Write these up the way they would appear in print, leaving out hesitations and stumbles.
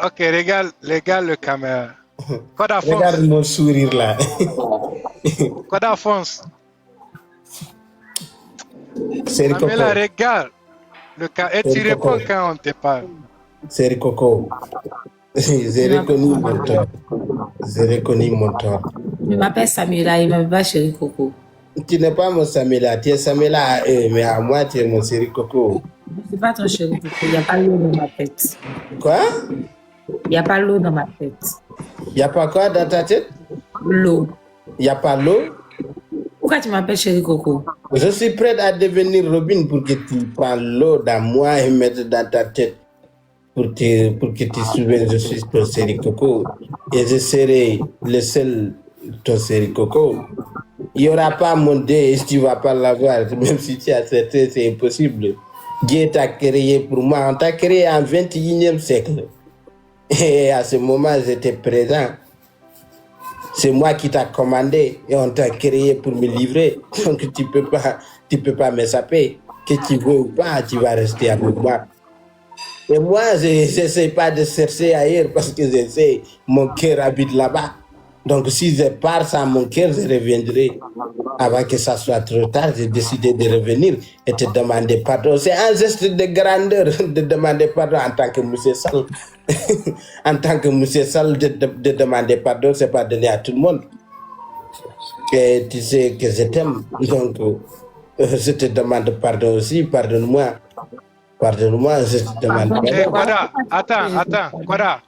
Ok, regarde le caméra. Regarde mon sourire là. Quoi fonce. C'est Coco. Samela, regarde. Et tu réponds quand on te parle. C'est Coco. J'ai reconnu mon tort. J'ai reconnu mon tort. Je m'appelle Samela, il ne m'appelle pas Chéri Coco. Tu n'es pas mon Samela, tu es Samela à eux, mais à moi, tu es mon Chéri Coco. Je ne suis pas ton Chéri Coco, il n'y a pas l'eau dans ma tête. Quoi? Il n'y a pas l'eau dans ma tête. Il n'y a pas quoi dans ta tête? L'eau. Il n'y a pas l'eau? Pourquoi tu m'appelles Chéri Coco? Je suis prête à devenir Robin pour que tu prends l'eau dans moi et mettes dans ta tête. Pour que tu te souviennes, je suis ton Chéri Coco. Et je serai le seul ton Chéri Coco. Il n'y aura pas mon dé et tu ne vas pas l'avoir. Même si tu as accepté, c'est impossible. Dieu t'a créé pour moi. On t'a créé en 21e siècle. Et à ce moment, j'étais présent. C'est moi qui t'a commandé et on t'a créé pour me livrer. Donc tu peux pas m'échapper. Que tu veux ou pas, tu vas rester avec moi. Et moi, je n'essaie pas de chercher ailleurs parce que je sais, mon cœur habite là-bas. Donc si je pars sans mon cœur, je reviendrai. Avant que ça soit trop tard, j'ai décidé de revenir et te demander pardon. C'est un geste de grandeur de demander pardon en tant que monsieur Sall. En tant que monsieur Sall, de demander pardon, c'est pas donné à tout le monde. Et tu sais que je t'aime, donc je te demande pardon aussi, pardonne-moi. Pardonne-moi, je te demande pardon. Kwada, attends, Kwada.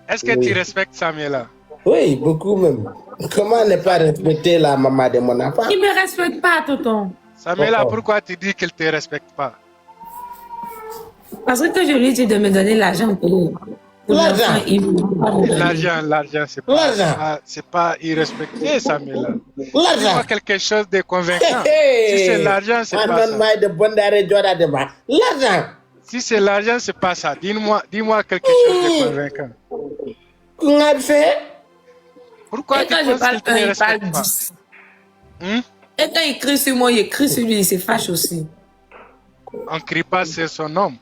Est-ce que tu respectes Samela? Oui, beaucoup même. Comment ne pas respecter la maman de mon enfant? Il ne me respecte pas, tonton. Samela, pourquoi tu dis qu'il ne te respecte pas? Parce que je lui dis de me donner l'argent pour l'argent. L'argent, c'est pas irrespecté, Samela. L'argent. Dis-moi quelque chose de convaincant. Si c'est l'argent, c'est pas ça. L'argent. Si c'est l'argent, c'est pas ça. Dis-moi quelque chose de convaincant. Qu'on a fait? Pourquoi tu penses qu'il te respecte pas? Et quand il crie sur moi, il crie sur lui, il se fâche aussi. On ne crie pas sur son homme.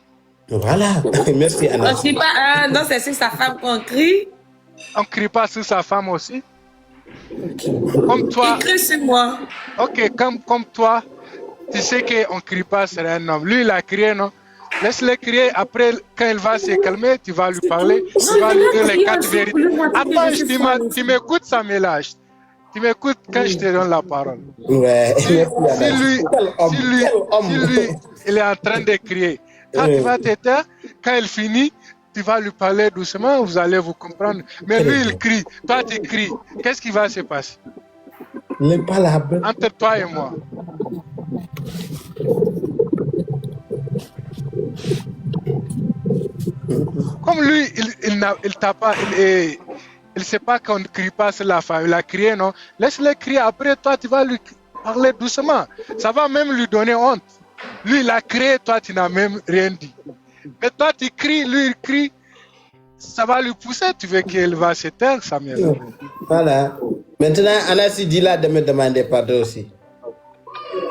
Voilà, merci Anna. On ne crie pas, non, c'est sur sa femme qu'on crie. On ne crie pas sur sa femme aussi. Comme toi. Il crie sur moi. Ok, comme toi, tu sais qu'on ne crie pas sur un homme. Lui, il a crié, non? Laisse-le crier. Après, quand il va se calmer, tu vas lui parler. Tu vas lui dire les 4 vérités. Attends, tu m'écoutes, Samela. Tu m'écoutes quand je te donne la parole. Ouais. Si lui, il est en train de crier. Quand tu vas te taire, quand il finit, tu vas lui parler doucement, vous allez vous comprendre. Mais lui, il crie, toi, tu cries. Qu'est-ce qui va se passer? Entre toi et moi. Comme lui, il t'a pas, il ne sait pas qu'on ne crie pas sur la femme. Il a crié, non? Laisse-le crier. Après, toi, tu vas lui parler doucement. Ça va même lui donner honte. Lui, il a crié, toi, tu n'as même rien dit. Mais toi, tu cries, lui, il crie. Ça va lui pousser. Tu veux qu'il va se taire, Samuel? Voilà. Maintenant, Anassi dit là de me demander pardon aussi.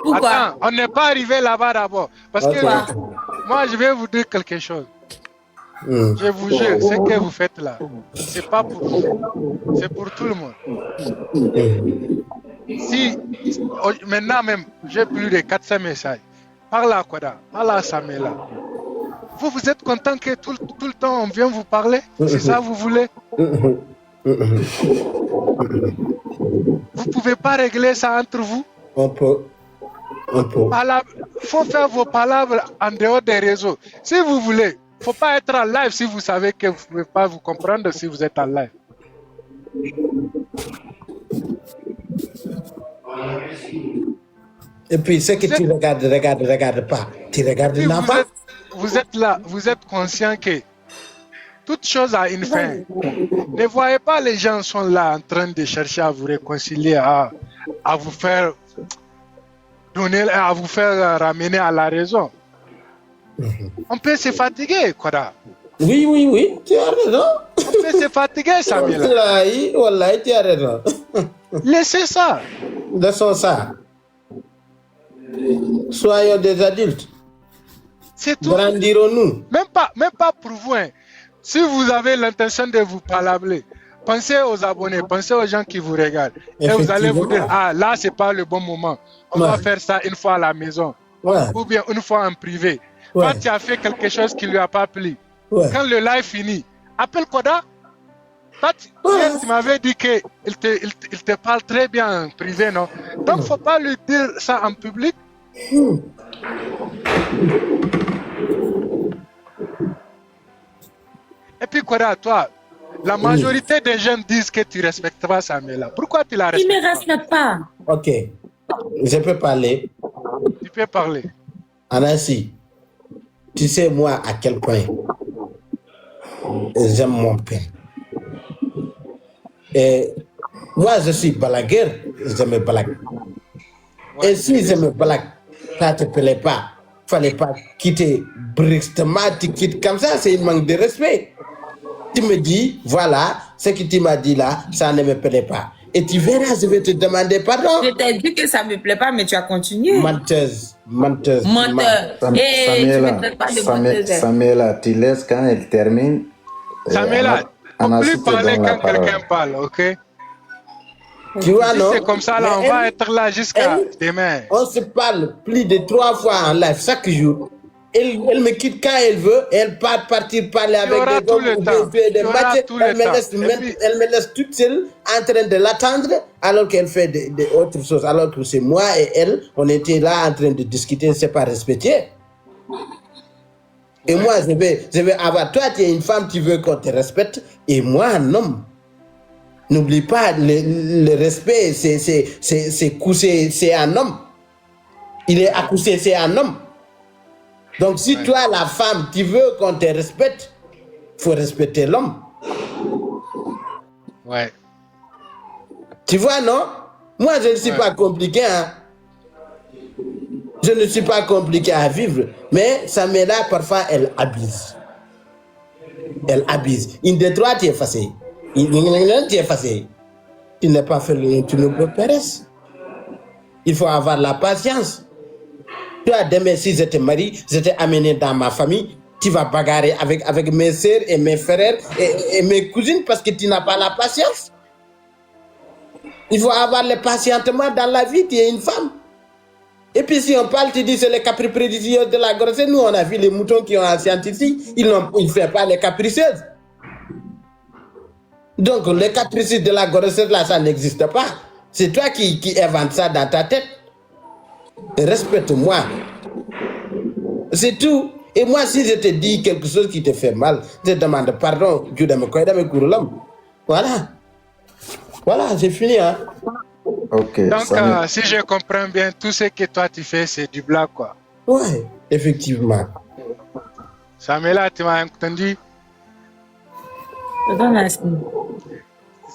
Pourquoi? Attends, on n'est pas arrivé là-bas d'abord. Parce que moi, je vais vous dire quelque chose. Je vous jure, ce que vous faites là, c'est pas pour vous, c'est pour tout le monde. Si maintenant même, j'ai plus de 400 messages, parle à Kwada, parle à Samela. Vous êtes content que tout le temps on vient vous parler? C'est ça que vous voulez? Vous pouvez pas régler ça entre vous? On peut. Faut faire vos palabres en dehors des réseaux. Si vous voulez. Faut pas être en live si vous savez que vous ne pouvez pas vous comprendre si vous êtes en live. Et puis, ce que tu regardes pas. Tu regardes là-bas. Vous êtes là, vous êtes conscient que toute chose a une fin. Ne voyez pas les gens sont là en train de chercher à vous réconcilier, à vous faire donner, à vous faire ramener à la raison. On peut se fatiguer, Kwada. Oui, tu as raison. On peut se fatiguer, Samela. Wallahi, tu as raison. Laissez ça. Laissons ça. Soyons des adultes. C'est tout. Grandirons-nous? Même pas pour vous. Hein. Si vous avez l'intention de vous parler, pensez aux abonnés, pensez aux gens qui vous regardent. Et vous allez vous dire, ah, là, c'est pas le bon moment. On va faire ça une fois à la maison. Ou bien une fois en privé. Quand tu as fait quelque chose qui lui a pas plu, quand le live finit, appelle Koda. Tu m'avais dit qu'il te parle très bien en privé, non? Donc, faut pas lui dire ça en public. Et puis, Koda, toi, la majorité des jeunes disent que tu ne respectes pas Samuela. Pourquoi tu la respectes pas? Il ne respecte pas. Ok. Je peux parler. Tu peux parler. Anassi, tu sais, moi, à quel point j'aime mon père. Et moi, je suis balagueur, je me blague. Et si je me blague, ça ne te plaît pas. Il ne fallait pas quitter brusquement, tu quittes comme ça, c'est un manque de respect. Tu me dis, voilà, ce que tu m'as dit là, ça ne me plaît pas. Et tu verras, je vais te demander pardon. Je t'ai dit que ça ne me plaît pas, mais tu as continué. Menteuse. Samuela, tu laisses quand elle termine. Samuela, il ne faut plus parler quand quelqu'un parle, ok? Tu vois, non? C'est comme ça, là, on va être là jusqu'à demain. On se parle plus de 3 fois en live chaque jour. Elle me quitte quand elle veut, elle part partir parler avec des hommes ou des matchs. Elle me laisse toute seule en train de l'attendre alors qu'elle fait autre chose. Alors que c'est moi et elle, on était là en train de discuter, c'est pas respecté. Et moi, je vais avoir, toi tu es une femme, tu veux qu'on te respecte, et moi un homme. N'oublie pas, le respect, c'est un homme. Il est accouché, c'est un homme. Donc, si toi, la femme, tu veux qu'on te respecte, il faut respecter l'homme. Ouais. Tu vois, non? Moi, je ne suis pas compliqué. Hein? Je ne suis pas compliqué à vivre. Mais Samuela, parfois, elle abuse. Elle abuse. Une des trois, tu es effacé. Tu es effacé. Tu n'es pas fait tu ne peux pas rester. Il faut avoir la patience. Toi, demain, si je te marie, je t'ai amené dans ma famille, tu vas bagarrer avec mes soeurs et mes frères et mes cousines parce que tu n'as pas la patience. Il faut avoir le patientement dans la vie, tu es une femme. Et puis si on parle, tu dis c'est les caprices prédicieuses de la grossesse. Nous, on a vu les moutons qui ont un scientifique, ils ne font pas les capricieuses. Donc, les capricieuses de la grossesse, là, ça n'existe pas. C'est toi qui inventes ça dans ta tête. Respecte-moi. C'est tout. Et moi, si je te dis quelque chose qui te fait mal, je te demande pardon. Voilà. Voilà, c'est fini. Hein? Okay, donc, si je comprends bien, tout ce que toi tu fais, c'est du blague, quoi. Ouais, effectivement. Samuela, tu m'as entendu?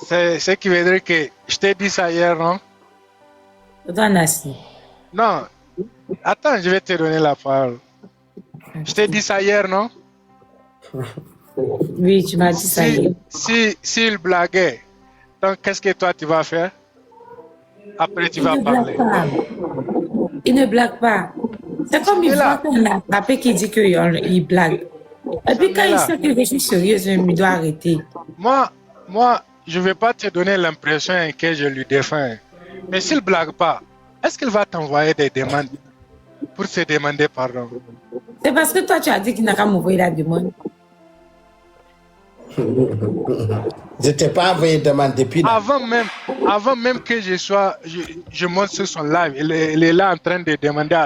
C'est ce qui veut dire que je t'ai dit ça hier, non? Non. Attends, je vais te donner la parole. Je t'ai dit ça hier, non? Oui, tu m'as dit ça hier. S'il blaguait, donc qu'est-ce que toi tu vas faire? Après, tu vas parler. Il ne blague pas. C'est comme il voit qu'on l'a attrapé qui dit qu'il blague. Et puis quand il sait que je suis sérieuse, il doit arrêter. Moi, je ne vais pas te donner l'impression que je lui défends. Mais s'il ne blague pas, est-ce qu'il va t'envoyer des demandes pour te demander pardon? C'est parce que toi, tu as dit qu'il n'a qu'à m'envoyer la demande. Je ne t'ai pas envoyé de demande depuis. Avant même que je monte sur son live, il est là en train de demander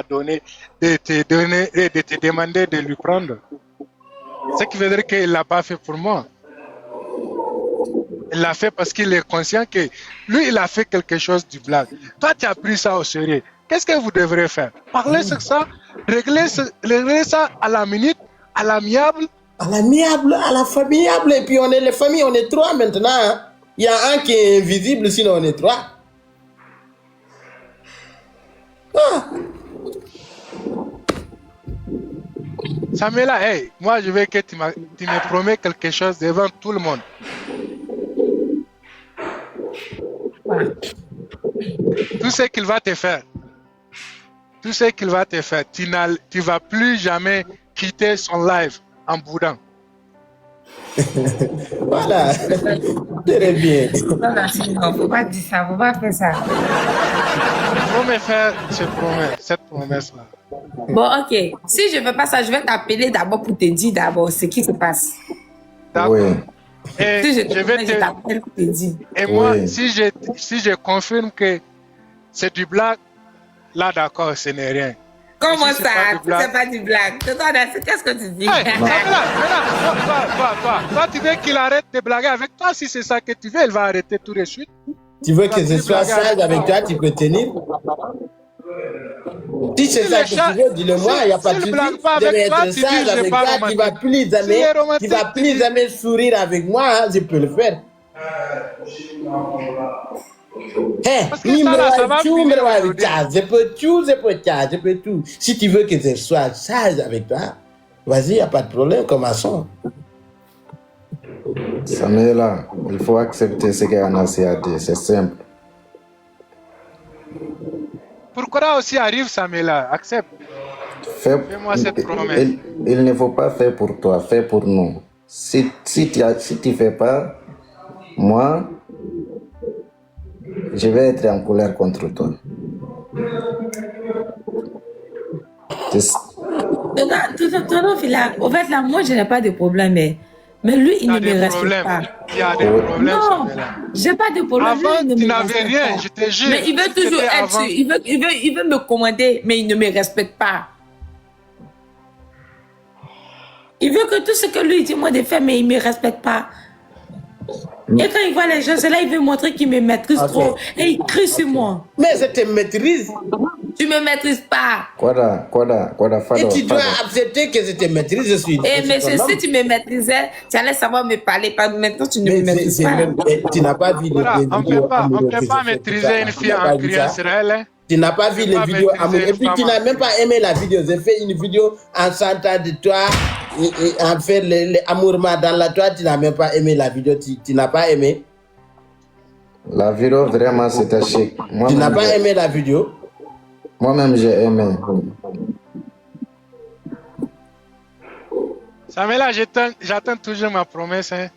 de te demander de lui prendre. Ce qui veut dire qu'il ne l'a pas fait pour moi. Il l'a fait parce qu'il est conscient que lui, il a fait quelque chose du blague. Toi, tu as pris ça au sérieux. Qu'est-ce que vous devrez faire? Parler sur ça, régler ça à la minute, à l'amiable. À l'amiable, à la familiable. Et puis on est les familles, on est 3 maintenant. Hein. Il y a un qui est invisible, sinon on est 3. Ah. Samuela, hey, moi je veux que tu me promets quelque chose devant tout le monde. Tout ce qu'il va te faire, tu vas plus jamais quitter son live en boudant. Voilà. Très bien. Non, faut pas dire ça, faut pas faire ça. Il faut me faire cette promesse-là. Bon, ok. Si je ne fais pas ça, je vais t'appeler d'abord pour te dire d'abord ce qui se passe. D'accord. Oui. Et Si je je vais te t'appelle pour te dire. Et moi, Oui. si je confirme que c'est du blague, là d'accord, ce n'est rien. Comment Mais si c'est ça? pas du blague- C'est pas du blague. Qu'est-ce que tu dis? Hey, Samela, toi, tu veux qu'il arrête de blaguer avec toi. Si c'est ça que tu veux, il va arrêter tout de suite. Tu veux que je Tu sois blagues sage avec avec toi, tu peux tenir? Si c'est Si ça le que chat- tu veux, dis-le-moi, il n'y a pas de s'il souci. blague pas Je vais avec toi, être tu sage dis, j'ai avec pas toi, tu romantique. vas plus S'il est romantique, tu vas tu plus dis- jamais sourire avec moi, hein, je peux le faire. Parce que ça, là, ça va finir aujourd'hui. Je peux tout. Si tu veux que je sois sage avec toi, vas-y, il n'y a pas de problème, commençons. Samela, il faut accepter ce qu'Anassi a dit, c'est simple. Pourquoi aussi arrive Samela? Accepte. Fais-moi cette promesse. Il ne faut pas faire pour toi, fais pour nous. Si tu fais pas, moi, je vais être en colère contre toi. Tonton Fila, au fait, là, moi, je n'ai pas de problème, mais lui, il Il y a ne me des respecte problèmes. pas. Il y a des problèmes, Non, Samela. j'ai pas de problème. Lui, Avant, il ne tu me n'avais respecte rien, pas. je te jure. Mais il veut toujours C'était être avant. sûr. Il veut me commander, mais il ne me respecte pas. Il veut que tout ce que lui dit moi de faire, mais il ne me respecte pas. Et quand il voit les gens, c'est là il veut montrer qu'il me maîtrise Ok. trop. Et il crie sur moi. Mais je te maîtrise. Tu me maîtrises pas. Kwada, Et fado, tu dois fado. accepter que je te maîtrise, je suis. Et je suis monsieur, ton homme. si tu me maîtrisais, tu allais savoir me parler. Pas maintenant, tu ne me Mais maîtrises pas. tu n'as pas vu Voilà, les on vidéos ne peut amoureuses que pas je fais, maîtriser tout ça. une Tu fille n'as pas en vu criant ça? sur elle. Hein. Tu n'as pas Tu vu peux les pas vidéos maîtriser amoureuses. Et une puis tu femme n'as en même pas aimé la vidéo. J'ai fait une vidéo en chantant de toi et en faire les amours dans la toi. Tu n'as même pas aimé la vidéo. Tu n'as pas aimé. La vidéo, vraiment, c'était chic. Tu n'as pas aimé la vidéo. Moi-même, j'ai aimé. Samela, j'attends toujours ma promesse. Hein.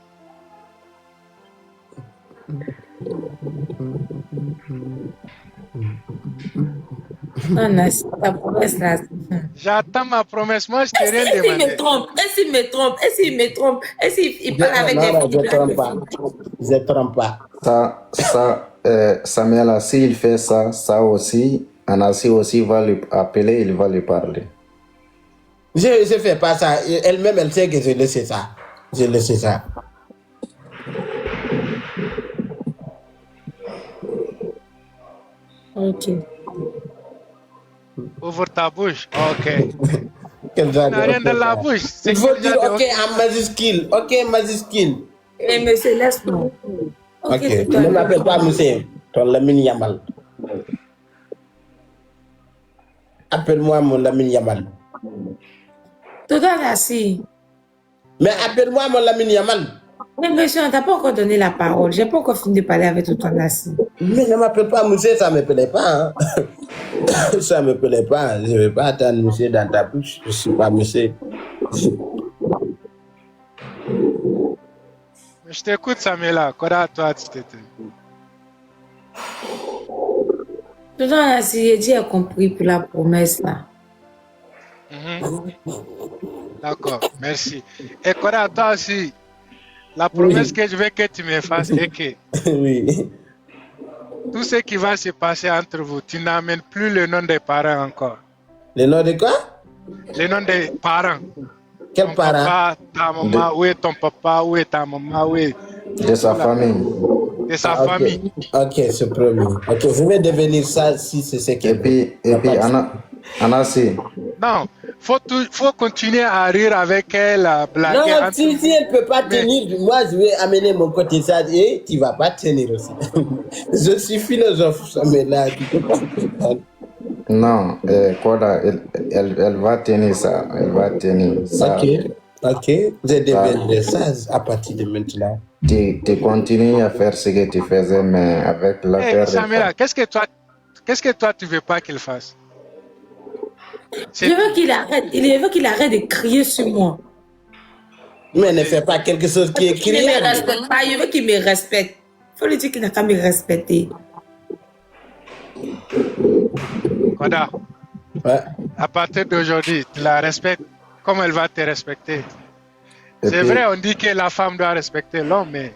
Non, non, c'est ta promesse là. J'attends ma promesse. Moi, je t'ai rien Est-ce qu'il me demandé. trompe? Est-ce qu'il me trompe? Est-ce qu'il me trompe? Est-ce qu'il parle avec Non, des non, filles je ne blanches, trompe des pas. filles- Je ne trompe pas. Samuel, s'il fait ça, ça aussi, Anassi aussi va lui appeler, il va lui parler. Je ne fais pas ça. Elle-même, elle sait que je laisse ça. Je laisse ça. Ok. Ouvre ta bouche. Ok. Quel genre Tu n'as rien dans la bouche. C'est Il faut quel dire genre de- OK en majuscule. OK, majuscule. Et monsieur, laisse-moi. OK. c'est Ne toi. m'appelle pas monsieur. Ton Lamine Yamal. Appelle-moi mon Lamine Yamal. Tonton Anassi. Mais appelle-moi mon Lamine Yamal. Mais monsieur, on t'a pas encore donné la parole. J'ai pas encore fini de parler avec Tonton Anassi. Mais ne m'appelle pas monsieur, ça me plaît pas. Hein. Ça me plaît pas. Je ne vais pas attendre monsieur dans ta bouche. Je ne suis pas monsieur. Je t'écoute, Samela. Quoi à toi, tu t'étais. Tonton Anassi, Dieu a compris pour la promesse là. D'accord, merci. Et quoi à toi aussi, la promesse que je veux que tu me fasses est que Oui. tout ce qui va se passer entre vous, tu n'amènes plus le nom des parents encore. Le nom de quoi? Le nom des parents. Quel Ton parent? papa, ta maman, où est ton papa, où est ta maman, où est De sa famille. de sa Ah, ok. famille. Ok, c'est promis. Ok, je vais devenir ça si c'est ce Et qu'elle puis, Anassi, Non, faut continuer à rire avec elle, à blaguer. Non, entre si vous. elle ne peut pas Mais- tenir, moi je vais amener mon côté ça et tu ne vas pas tenir aussi. Je suis philosophe, ça mais là, tu peux pas. non, Kwada, elle va tenir ça. Elle va tenir ça. Ok, je deviendrai sage à partir de maintenant. Tu continues à faire ce que tu faisais, mais avec la Hey, terre. Samira, qu'est-ce que toi tu veux pas qu'il fasse? C'est Je veux qu'il arrête. Je veux qu'il arrête de crier sur moi. Mais ne fais pas quelque chose qui est Il ne me criable. respecte pas. Je veux qu'il me respecte. Il faut lui dire qu'il n'a qu'à me respecter. Koda, Ouais. à partir d'aujourd'hui, tu la respectes comme elle va te respecter. Et C'est puis, vrai, on dit que la femme doit respecter l'homme, mais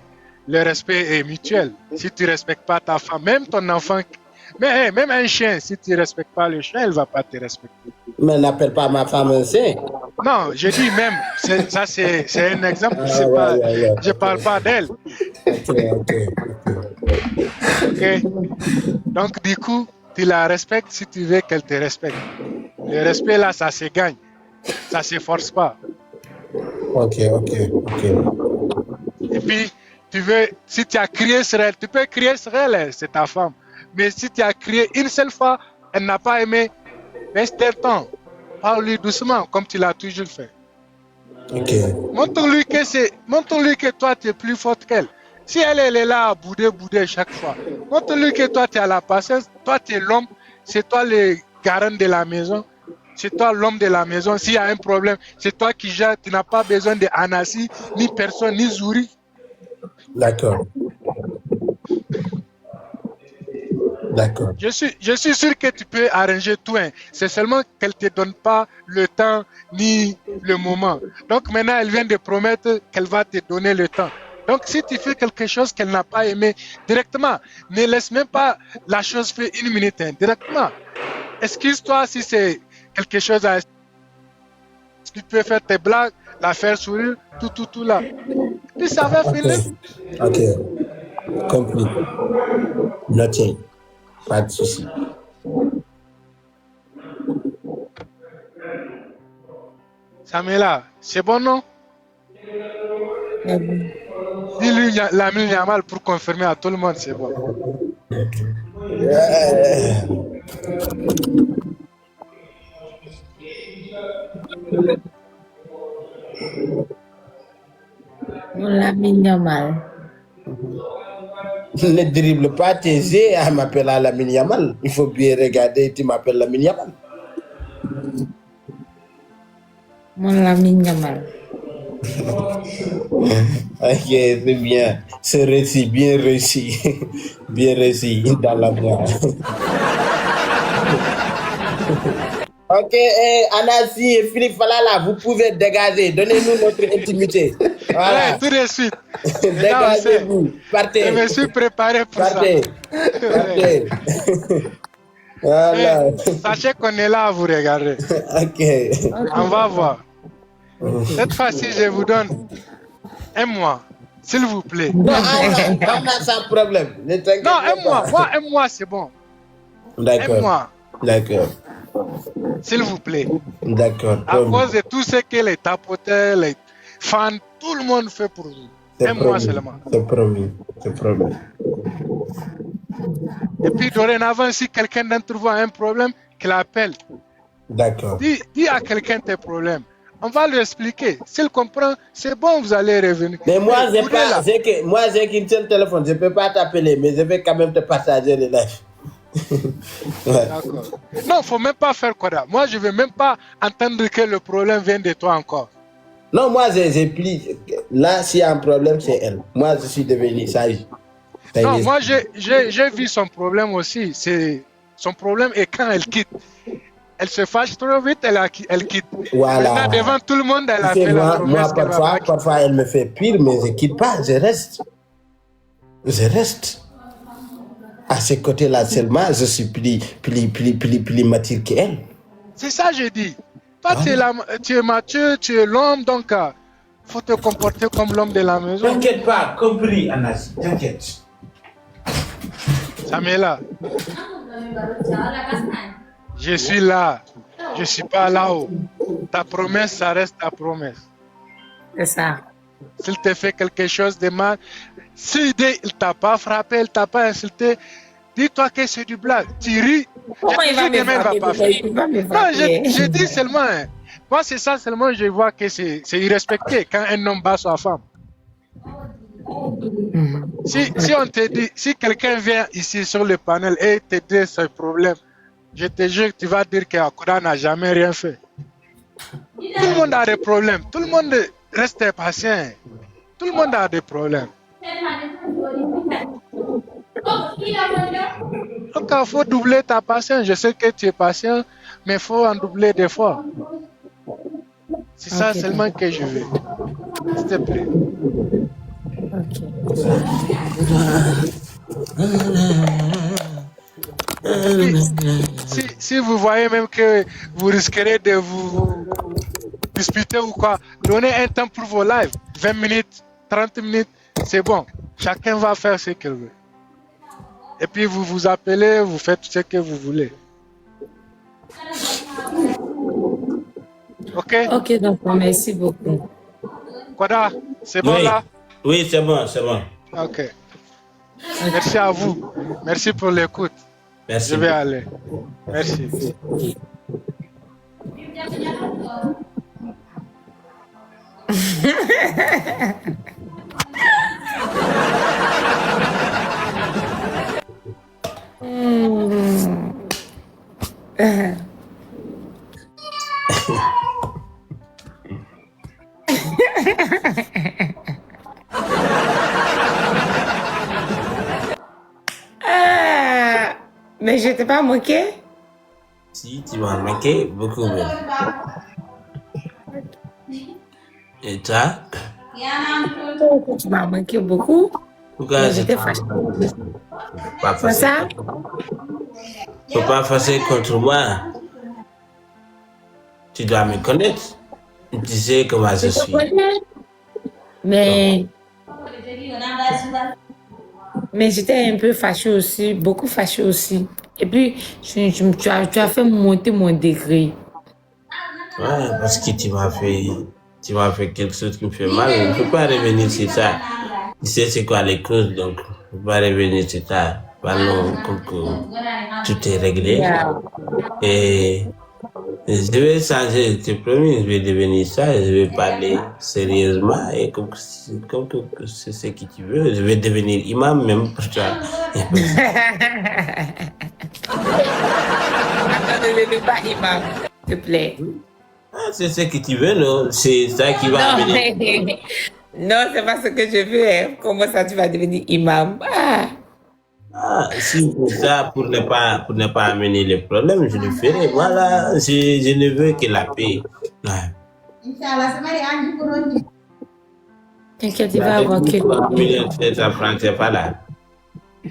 le respect est mutuel. Si tu ne respectes pas ta femme, même ton enfant, mais même un chien, si tu ne respectes pas le chien, elle ne va pas te respecter. Mais n'appelle pas ma femme un saint. Non, je dis même, ça c'est un exemple, Ah, c'est ouais, pas, ouais, ouais. je ne parle pas d'elle. Ok. Ok. Donc du coup, tu la respectes si tu veux qu'elle te respecte. Le respect là, ça se gagne, ça ne se force pas. Ok. Et puis, si tu as crié sur elle, tu peux crier sur elle, c'est ta femme. Mais si tu as crié une seule fois, elle n'a pas aimé, laisse le temps. Parle-lui doucement, comme tu l'as toujours fait. Ok. Montre-lui que toi, tu es plus forte qu'elle. Si elle est là à bouder chaque fois, montre-lui que toi, tu as la patience, toi, tu es l'homme, c'est toi le garant de la maison, c'est toi l'homme de la maison. S'il y a un problème, c'est toi qui gères, tu n'as pas besoin de Anassi, ni personne, ni Zouri. D'accord. Je suis sûr que tu peux arranger tout. Hein. C'est seulement qu'elle ne te donne pas le temps ni le moment. Donc maintenant, elle vient de promettre qu'elle va te donner le temps. Donc si tu fais quelque chose qu'elle n'a pas aimé, directement, ne laisse même pas la chose faire une minute. Hein. Directement, excuse-toi si c'est quelque chose à... Tu peux faire tes blagues, la faire sourire, tout là. Puis ça va finir. Ok. Compris. Noté. Pas de souci. Samela, c'est bon non? Dis-lui Lamine Yamal pour confirmer à tout le monde, c'est bon. Mon Lamine Yamal. Ne dribble pas tes yeux à m'appeler Lamine Yamal. Il faut bien regarder, tu m'appelles Lamine Yamal. Mon Lamine Yamal. Ok, c'est bien. C'est réussi, bien réussi. Bien réussi dans la voix. Ok, Anassi et Philippe Falala, vous pouvez dégager. Donnez-nous notre intimité. Voilà. Ouais, tout de suite. Dégagez-vous. Partez. Je me suis préparé pour Partez. ça. Partez. Voilà. Sachez qu'on est là à vous regarder. Ok. On va voir. Cette fois-ci, je vous donne un mois, s'il vous plaît. Non, on a sans problème. Ne t'inquiète Non, pas. un mois. Moi, un mois, c'est bon. Un D'accord. mois, D'accord. s'il vous plaît. D'accord. À cause de tout ce que les tapoteurs, les fans, tout le monde fait pour vous. Un mois seulement. C'est promis. C'est promis. Et puis, dorénavant, si quelqu'un d'entre vous a un problème, qu'il appelle. D'accord. Dis à quelqu'un tes problèmes. On va lui expliquer. S'il comprend, c'est bon, vous allez revenir. Mais moi, Mais j'ai qu'un seul téléphone. Je ne peux pas t'appeler, mais je vais quand même te partager le live. Ouais. D'accord. Non, il ne faut même pas faire quoi là. Moi, je ne veux même pas entendre que le problème vient de toi encore. Non, moi, j'ai pris. Là, s'il y a un problème, c'est elle. Moi, je suis devenu sage. Non, moi, j'ai vu son problème aussi. Son problème est quand elle quitte. Elle se fâche trop vite, elle quitte. Voilà. Maintenant, devant tout le monde, elle a fait la promesse qu'elle va pas quitter. Parfois, elle me fait pire, mais je ne quitte pas, je reste. Je reste. À ce côté-là seulement, je suis plus mature qu'elle. C'est ça que je dis. Toi, tu es mature, tu es l'homme, donc il faut te comporter comme l'homme de la maison. T'inquiète pas, compris, Anas, t'inquiète. Samela, je suis là. Je ne suis pas là-haut. Ta promesse, ça reste ta promesse. C'est ça. S'il te fait quelque chose de mal, s'il ne t'a pas frappé, il ne t'a pas insulté, dis-toi que c'est du blague. Tu ris. Pourquoi il va me frapper? Non, je dis seulement, hein. Moi c'est ça seulement, je vois que c'est irrespecté quand un homme bat sa femme. Si on te dit, si quelqu'un vient ici sur le panel et te dit ce problème, Je te jure que tu vas dire que Akoda n'a jamais rien fait. Tout le monde a des problèmes. Tout le monde reste patient. Tout le monde a des problèmes. Donc, il faut doubler ta patience. Je sais que tu es patient, mais il faut en doubler des fois. C'est ça seulement que je veux. S'il te plaît. Si vous voyez même que vous risquerez de vous disputer ou quoi, donnez un temps pour vos lives. 20 minutes, 30 minutes, c'est bon. Chacun va faire ce qu'il veut. Et puis vous vous appelez, vous faites ce que vous voulez. Ok? Ok, donc merci beaucoup. Koda, c'est bon là? Oui, c'est bon, c'est bon. Ok. Merci à vous. Merci pour l'écoute. Merci. Je vais aller. Merci. Mais je t'ai pas moqué? Si, tu m'as manqué beaucoup même. Et toi? Tu m'as manqué beaucoup. Pourquoi j'étais fâchée? Pas C'est ça? Faut pas fâcher contre moi. Tu dois me connaître. Tu sais comment je suis. Mais j'étais un peu fâchée aussi, beaucoup fâchée aussi. Et puis, tu as fait monter mon degré. Ouais, parce que tu m'as fait quelque chose qui me fait mal. Je ne peux pas revenir sur ça. Tu sais c'est quoi les causes, donc je ne peux pas revenir sur ça. Parlons comme que tout est réglé. Yeah. Et je vais changer, je te promets, je vais devenir ça, je vais parler sérieusement et comme que c'est ce que tu veux, je vais devenir imam même pour toi. Ne deviens pas imam, s'il te plaît. Ah, c'est ce que tu veux, non? C'est ça qui va amener. Non, c'est pas ce que je veux. Hein. Comment ça, tu vas devenir imam? Ah, si c'est ça, pour ne pas amener les problèmes, je le ferai. Voilà, je ne veux que la paix. Ouais. T'inquiète, il va avoir que... 1 million de francs CFA là.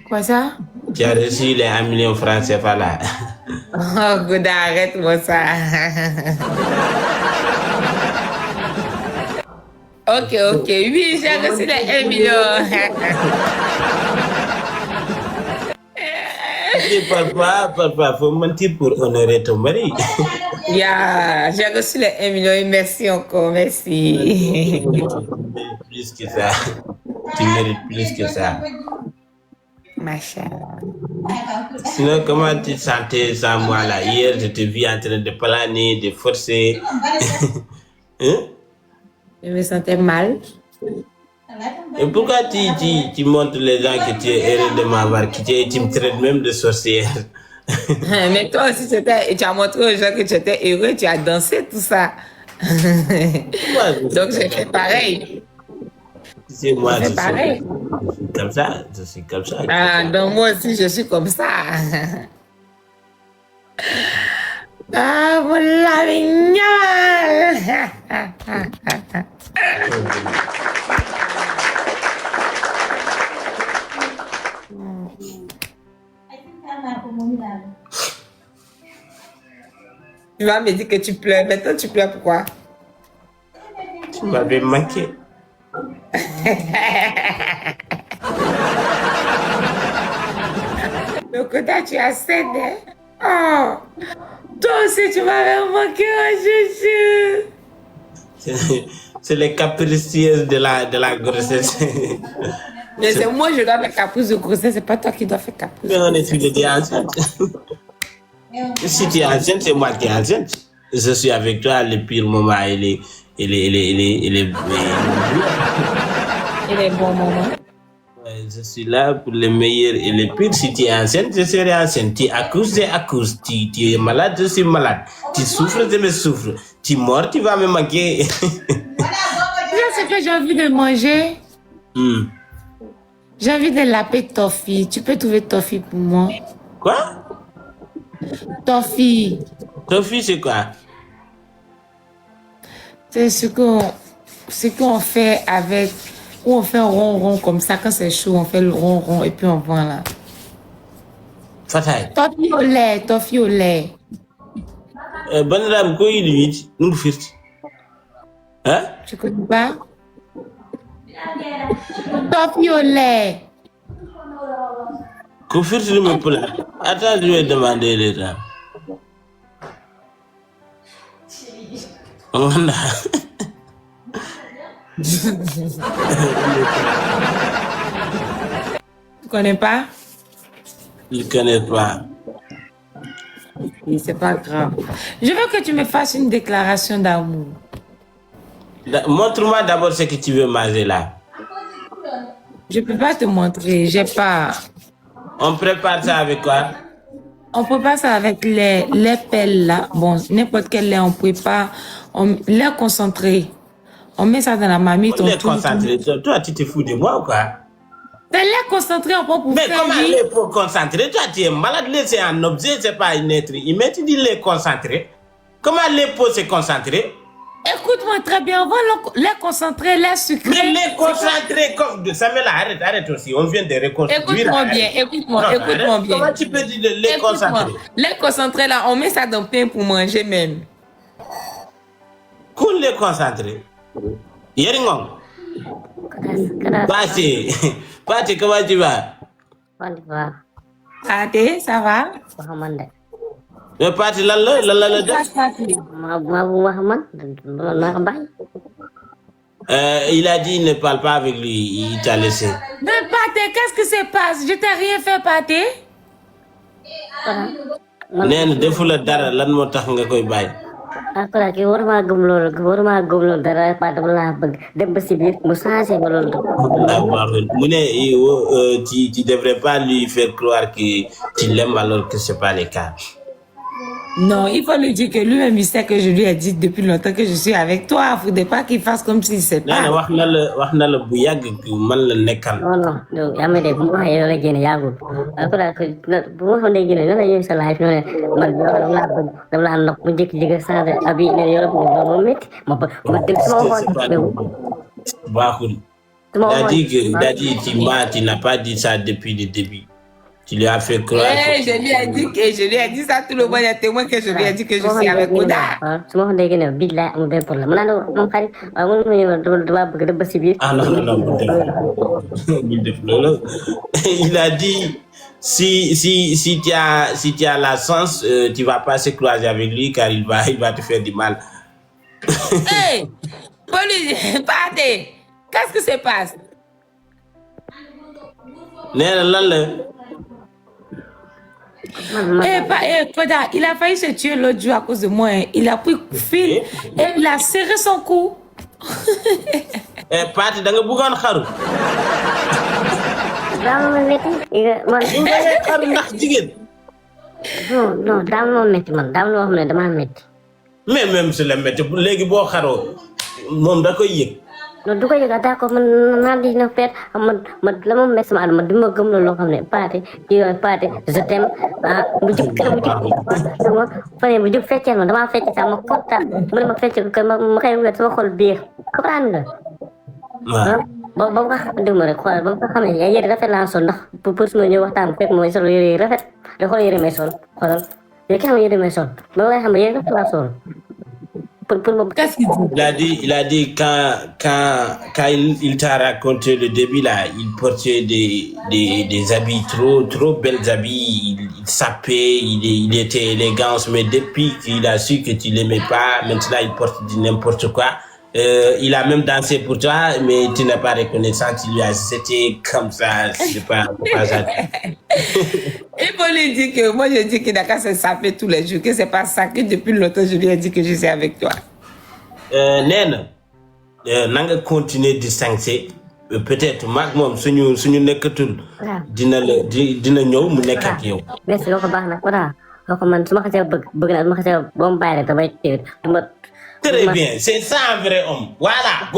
Quoi ça? Tu as reçu les 1 million de francs CFA là. Oh, good, arrête-moi ça. Ok. Oui, j'ai reçu les 1 million. Parfois, faut mentir pour honorer ton mari. Yeah, j'ai reçu les 1 million et merci encore, merci. Plus que ça. Tu mérites plus que ça. Machallah. Sinon, comment tu te sentais sans moi là? Hier, je te vis en train de planer, de forcer. Hein? Je me sentais mal. Et pourquoi tu montres les gens que tu es heureux de m'avoir quitté et tu me traites même de sorcière? Mais toi aussi, tu as montré aux gens que tu étais heureux, tu as dansé, tout ça. Donc, j'ai fait pareil. C'est moi, je suis pareil. Je suis comme ça. Ah, donc moi aussi, je suis comme ça. Ah, mon lavignol. Tu vas me dire que tu pleures. Maintenant, tu pleures pourquoi? Tu m'avais manqué. Le côté, tu as cédé. Oh, toi aussi, tu m'avais manqué, oh, chouchou. C'est les capricieuses de la grossesse. Mais c'est moi, je dois faire caprice de grossesse, c'est pas toi qui dois faire caprice. Mais on est tous les deux enceintes. Si tu es enceinte, c'est moi qui est enceinte. Je suis avec toi, le pire moment, et les bons moments. je suis là pour les meilleurs et les pires. Si tu es enceinte, je serai enceinte. Tu accouches, j'accouche. Tu es malade, je suis malade. Tu souffres, je me souffre. Tu mords, tu vas me manquer. Tu sais ce que j'ai envie de manger? J'ai envie de laper toffee. Tu peux trouver toffee pour moi? Quoi? Toffee. Toffee, c'est quoi? C'est ce qu'on fait avec... Où on fait un rond comme ça. Quand c'est chaud, on fait le rond et puis on vend là. Fatay. Toffee au lait, toffee au lait. Bonne dame, quoi il dit? Nous le hein? Tu connais pas? Toffee au lait. Qu'on fait sur le plat. Attends, je vais demander les gens. On a. Tu connais pas? Je ne connais pas. Oui, c'est pas grave. Je veux que tu me fasses une déclaration d'amour. Montre-moi d'abord ce que tu veux manger là. Je peux pas te montrer, j'ai pas. On prépare ça avec quoi? On prépare ça avec les pelles là. Bon, n'importe quel lait on prépare. Lait concentré. On met ça dans la marmite. Lait concentré. Toi, tu te fous de moi ou quoi? C'est lait concentré, on prend pour mais faire. Mais comment lait pour concentré? Toi, tu es malade. Lait, c'est un objet, c'est pas un être humain. Tu dis lait concentré. Comment lait pour se concentrer? Écoute-moi très bien, on va lait concentré, lait sucré. Mais lait concentré, comme de Samuel, arrête aussi. On vient de reconstruire. Écoute-moi bien, écoute-moi bien. Comment tu peux dire de lait concentré? Lait concentré là, on met ça dans le pain pour manger même. Cool lait concentré. Yeringong. Pati, comment tu vas? Pati, ça va? Mais Pati, là, il a dit il ne parle pas avec lui, il t'a laissé. Mais Pati, qu'est-ce qui se passe? Je t'ai rien fait, Pati? Nen, defu la dara, lan moo tax nga koy bàyyi. Aku lagi warma gumlo dara pada belah dem besi biir mu changé ma loolu. Tu devrais pas lui faire croire que tu l'aimes alors que c'est pas le cas. Non, il faut lui dire que lui-même il sait que je lui ai dit depuis longtemps que je suis avec toi. Il ne faudrait pas qu'il fasse comme s'il ne sait pas. Non, wax na la bu yàgg man la nekkal. Non, yaa ma dégg bu ma waxee yow la génne yàggul. Aku la ko bu ma waxoon day génne lan la ñëw sa live ne man dama laa nopp mu jékki-jékki changé abi ne yow la bëgg ma métti ma dem sama xool. Baaxul. Il a dit tu n'as pas dit ça depuis le début. Tu lui as fait croire. Je lui ai dit ça tout le monde est témoin que je lui ai dit que je suis avec Oda. Ah non. Il a dit si tu as la chance, tu vas pas se croiser avec lui car il va te faire du mal. Hey, police, partez. Qu'est-ce qui se passe? Koda, il a failli se tuer l'autre jour à cause de moi. Hein. Il a pris fil et il a serré son cou. Pati, da nga bëggoon xaru. Xaru ndax jigéen. Non, dama metti man, dama wax ne dama metti. Mais même si la metti léegi boo xaroo moom da koy yëg. Non, du ko yëg d'accord man naa di na feet man la ma metti sama adama di ma gëm loo xam ne Pati je t'aime bu jug sama fane bu jug fecceel ma dama fecc sax ma kontaan mu ne ma fecc ko ma koy wet sama xol biir comprendre nga ba nga xam ma rek xoolal ba nga xam ne yére rafet laa sol ndax pour suma ñëw waxtaan fekk mooy sol yére rafet da xool yére may sol xoolal yére ki xam yére may sol ba nga xam ne yére rafet laa sol. Qu'est-ce qu'il dit? Il a dit quand il t'a raconté le début là, il portait des habits trop belles habits, il sapait, il était élégant, mais depuis qu'il a su que tu l'aimais pas, maintenant il porte n'importe quoi. Il a même dansé pour toi, mais tu n'es pas reconnaissant, tu lui as jeté comme ça, c'est pas ça. Il faut lui dire que moi je dis qu'il n'a qu'à se saper tous les jours, que c'est pas ça, que depuis longtemps je lui ai dit que je suis avec toi. Nena, nanga continuer de sanctionner. peut-être maag moom suñu nekkatul. dina ñëw mu nekk ak yow. merci loo ko baax na voilà loo ko man su ma xasee bëgg naa su ma xasee ba mu bàyyi rek damay téye du ma. Très bien, c'est ça un vrai homme. Voilà,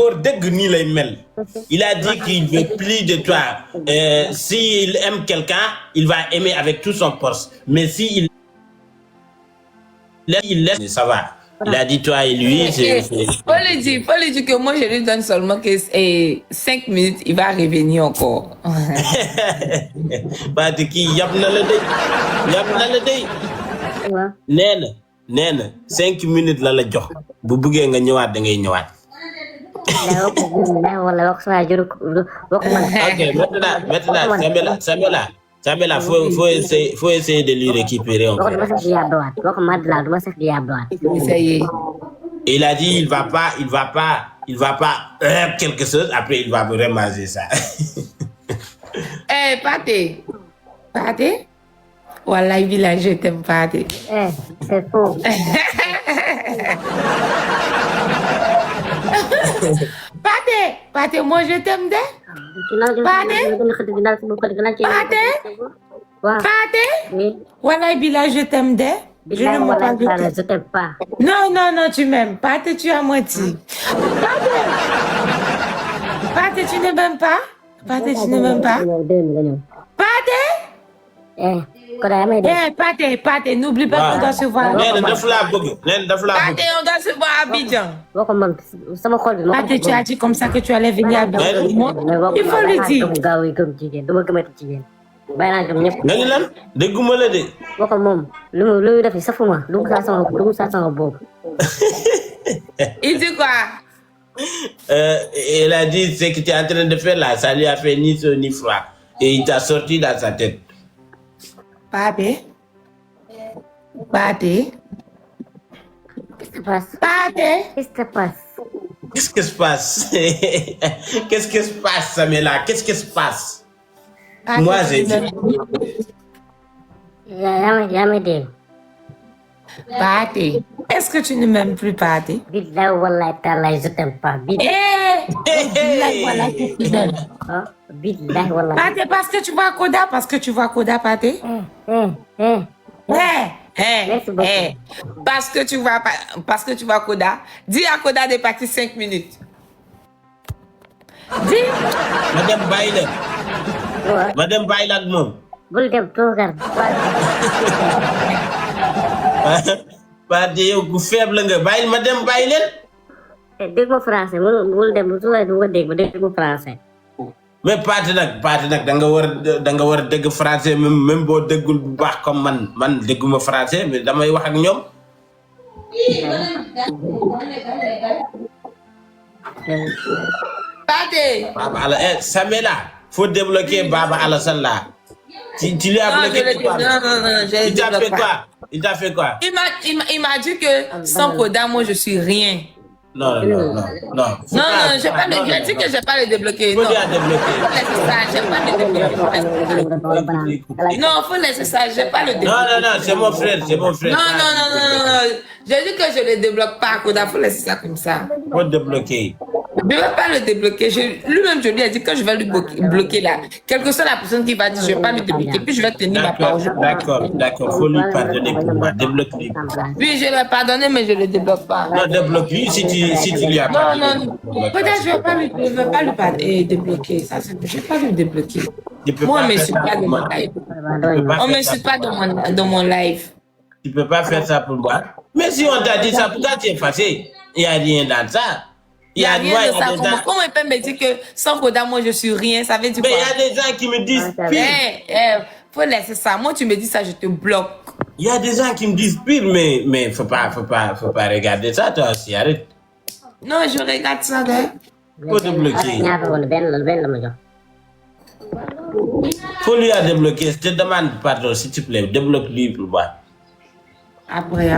il a dit qu'il veut plus de toi. S'il aime quelqu'un, il va aimer avec tout son force. Mais s'il laisse, ça va. Il a dit toi et lui, c'est... Faut lui dire que moi je lui donne seulement que 5 minutes, il va revenir encore. Parce qu'il y a Nena, 5 minutes la jox. Bu bëggee nga ñëwaat da ngay ñëwaat. Ok, maintenant, faut essayer de lui récupérer encore. Il a dit il va pas quelque chose, après il va vous ramasser ça. Pâté? Wallahi village, je t'aime Pâté. C'est faux. Pâté, moi je t'aime Pâté? Oui. Wallahi village, je t'aime je ne me parle pas. Je t'aime pas. Non, tu m'aimes. Pâté, tu as menti. Pâté, tu ne m'aimes pas? Pâté, Pâté, n'oublie pas qu'on doit se voir. Pâté, on doit se voir à Abidjan. Pâté, tu as dit comme ça que tu allais venir à Abidjan. Il faut lui dire. Il dit quoi? Elle a dit ce que tu es en train de faire là, ça lui a fait ni chaud ni froid. Et il t'a sorti dans sa tête. Pâté. Qu'est-ce qui se passe? Qu'est-ce qui se passe? Qu'est-ce qui se passe, Samela? Qu'est-ce qui se passe? Moi, j'ai dit. Pâté, est-ce que tu ne m'aimes plus, Pâté? Billahi wallahi ta'ala, je t'aime pas. Billahi wallahi, tu m'aimes. Billahi wallahi. Pâté, parce que tu vois Koda, Pâté? Parce que tu vois Koda. Dis à Koda de partir 5 minutes. Dis. Madame Bailak, non. Bul dem toogal. Pâté, yow ku faible nga bàyyil ma dem bàyyi leen. Dégg ma français bul dem su ma dégg ma français. Mais Pâté nag da nga war a dégg français même boo déggul bu baax comme man dégguma français mais damay wax ak ñoom. Pâté. Baba Ala Samela, faut débloquer Baba Alassane là. Tu lui as bloqué quoi? Il t'a fait quoi? Il m'a dit que sans Koda, moi je suis rien. Non. J'ai dit que je n'ai pas le débloquer. Faut le débloquer. Non, faut laisser ça, j'ai pas le débloquer. Non, c'est mon frère. Non. J'ai dit que je ne le débloque pas, Koda, faut laisser ça comme ça. Faut débloquer. Je ne vais pas le débloquer. Lui-même, je lui ai dit que je vais lui bloquer là. Quelle que soit la personne qui va dire, je ne vais pas lui débloquer, puis je vais tenir ma parole. D'accord. Faut lui pardonner pour moi. Débloque-lui. Oui, je l'ai pardonné, mais je ne le débloque pas. Non, débloque-lui si tu lui as pardonné. Non. Peut-être je ne vais pas lui débloquer. Ça, je ne vais pas lui débloquer. Moi, on ne me suit pas dans mon live. On ne me suit pas dans mon live. Tu ne peux pas faire ça pour moi. Mais si on t'a dit ça, pourquoi tu es fâché? Il n'y a rien dans ça. Il n'y a rien de ça. Comment il peut me dire que sans Koda, moi je suis rien? Ça veut dire quoi? Mais il y a des gens qui me disent pire. Faut laisser ça. Moi, tu me dis ça, je te bloque. Il y a des gens qui me disent pire, mais faut pas regarder ça, toi aussi. Arrête. Non, je regarde ça. Faut te bloquer. Faut lui débloquer. Je te demande pardon, s'il te plaît. Débloque-lui pour moi. Après.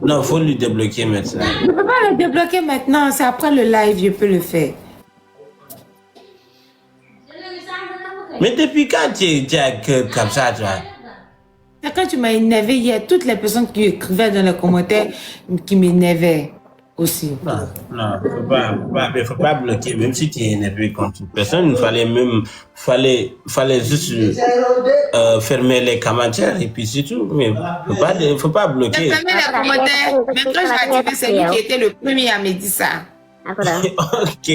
Non, faut lui débloquer maintenant. Je ne peux pas le débloquer maintenant. C'est après le live, je peux le faire. Mais depuis quand tu es comme ça, toi? Quand tu m'as énervé, il y a toutes les personnes qui écrivaient dans les commentaires qui m'énervaient. aussi. Non, faut pas bloquer, même si tu es énervé contre une personne, fallait juste fermer les commentaires et puis c'est tout. Mais faut pas J'ai bloquer. fermé les commentaires. Même quand j'ai activé, c'est lui qui était le premier à me dire ça. Ok,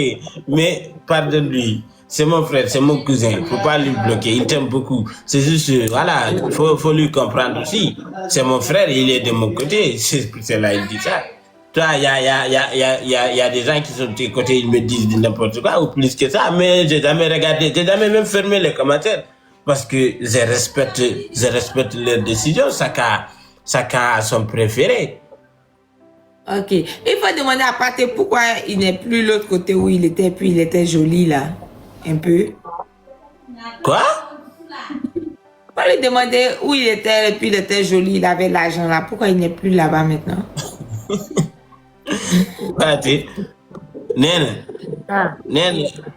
mais pardonne-lui. C'est mon frère, c'est mon cousin. Faut pas lui bloquer. Il t'aime beaucoup. C'est juste, voilà, faut lui comprendre aussi. C'est mon frère, il est de mon côté. C'est là, il dit ça. Toi, il y a des gens qui sont de tes côtés, ils me disent n'importe quoi ou plus que ça, mais j'ai jamais regardé, j'ai jamais même fermé les commentaires parce que je respecte leur décision. Chacun a son préféré. Ok. Il faut demander à Pathé pourquoi il n'est plus l'autre côté où il était, puis il était joli là. Un peu. Quoi? On va lui demander où il était, et puis il était joli, il avait l'argent là. Pourquoi il n'est plus là-bas maintenant? Pathé, nena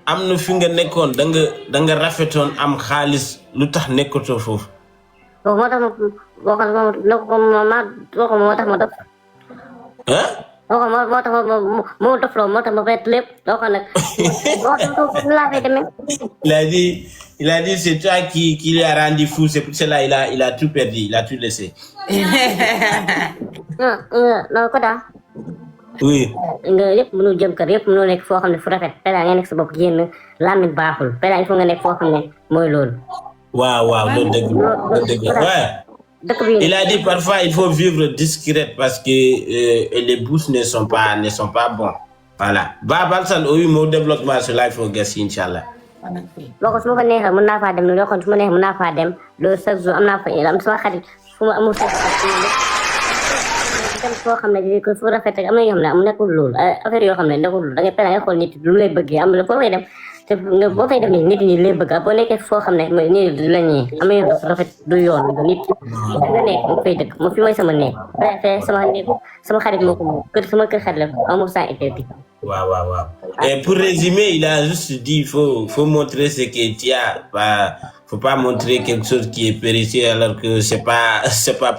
am na fi nga nekkoon da nga rafetoon am xaalis lu tax nekkatoo foofu. Hein? Il a dit c'est toi qui lui a rendu fou, c'est pour cela il a tout perdu, il a tout laissé. Oui. nga yëpp mënu jëm kër yëpp mënu nekk foo xam ne fu rafet pela nga nekk sa bopp génn lamit baaxul pela il faut nga nekk foo xam ne mooy loolu. Waaw loolu dëgg ouais. Il a dit parfois il faut vivre discret parce que les bourses ne sont pas bons. Voilà. Balsan au mo développement sur life au gas inchallah. boo ko su ma ko neexee mën naa faa dem loo xam su ma neexee mën naa faa dem loolu chaque jour am naa fa am sama xarit fu ma amul dem foo xam ne ko fu rafet am na yoo xam ne am nekkul loolu affaire yoo xam ne nekkul loolu da ngay pela nga xool nit lu lay bëggee am la foo fay dem te nga boo fay dem nit ñi lay bëgg boo nekkee foo xam ne nit du la ñee am na yoo rafet du yoon nit nga nekk mu fay dëkk mu fi mooy sama nekk sama xarit moo ko moom sama kër xarit la amul sans interdit. Wow. Et pour résumer, il a juste dit faut montrer ce que tu as. Faut pas montrer quelque chose qui est périssé alors que c'est pas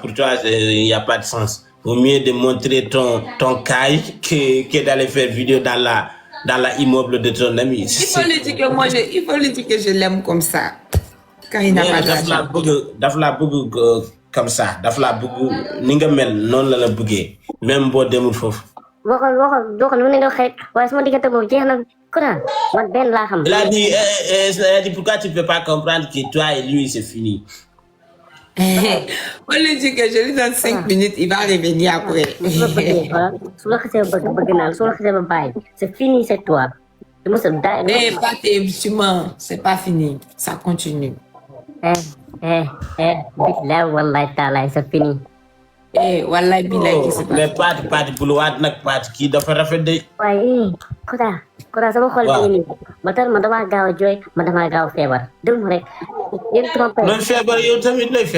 pour toi, il n'y a pas de sens. Vaut mieux de montrer ton caille que d'aller faire vidéo dans la immeuble de ton ami. Il faut lui dire que je l'aime comme ça. Quand il n'a pas d'argent. Daf la bëgg comme ça. Daf la bëgg ni nga mel non la bëggee. Même boo demul foofu. waxal lu ne doo xarit waaye sama diggante boobu jeex na Kouta man benn laa xam. Il a dit pourquoi tu peux pas comprendre que toi et lui c'est fini. On lui dit que je lui donne 5 minutes, il va revenir après. su la xasee bëgg naa la su la xasee ba bàyyi c'est fini cette toi. Mais pas tes c'est pas fini, ça continue. Billahi wallahi taala c'est fini. Wallahi billahi c'est pas. Mais Pathé bul waat nag Pathé kii dafa rafet de. waaye Kouta sama xol bi nii ma dama gaaw a jooy ma dama gaaw a feebar dégg nga rek yéen feebar yow tamit lay feebar.